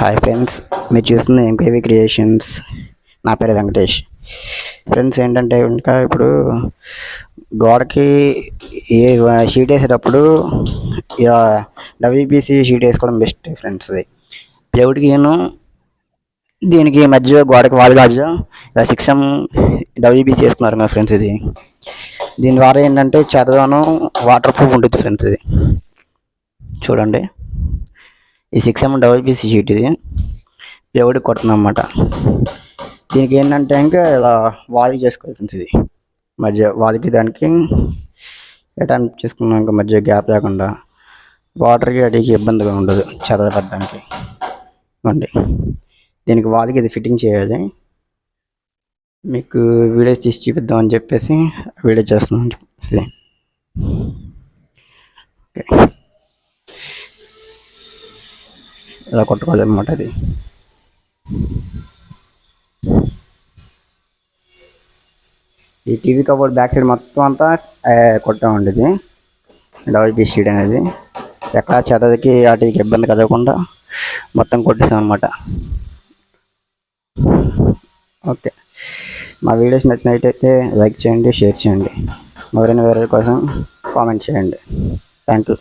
Hi friends, మీరు చూస్తుంది MKV creations. నా పేరు వెంకటేష్. ఫ్రెండ్స్ ఏంటంటే ఇంకా ఇప్పుడు గోడకి ఏ షీట్ వేసేటప్పుడు ఇక డబ్ల్యూబీసీ షీట్ వేసుకోవడం బెస్ట్ ఫ్రెండ్స్. ఇది ప్లైవుడ్కి దీనికి మధ్య గోడకి వాల్ మధ్య ఇలా 6M డబ్ల్యూబీసీ వేసుకున్నారు కదా ఫ్రెండ్స్. ఇది దీని ద్వారా ఏంటంటే చెదను వాటర్ ప్రూఫ్ ఉంటుంది ఫ్రెండ్స్. ఇది చూడండి, ఈ 6M డబ్ల్యూబీసీ షీట్ ఇది ప్లైవుడ్ కొడుతుంది అన్నమాట. దీనికి ఏంటంటే ఇంకా ఇలా వాల్ చేసుకోవాలి ఫ్రెండ్స్. ఇది మధ్య వాల్కి దానికి అటాచ్ చేసుకున్నాం, ఇంకా మధ్య గ్యాప్ లేకుండా వాటర్కి అడిగి ఇబ్బందిగా ఉండదు చదవడానికి. ఇవ్వండి, దీనికి వాల్కి ఇది ఫిట్టింగ్ చేయాలి. మీకు వీడియోస్ తీసి చూపిద్దామని చెప్పేసి వీడియో చేస్తున్నాను. ఓకే, ఇలా కొట్టుకోవాలి అన్నమాట. అది ఈ టీవీ కబోర్డ్ బ్యాక్ సైడ్ మొత్తం అంతా కొట్టామండి. ఇది డబ్ల్యూబీసీ షీట్ అనేది ఎక్కడ చెదకి వాటికి ఇబ్బంది కలగకుండా మొత్తం కొట్టేసాం అన్నమాట. ఓకే, మా వీడియోస్ నచ్చినట్టయితే లైక్ చేయండి, షేర్ చేయండి, మరిన్ని వీడియోల కోసం కామెంట్ చేయండి. Thank you.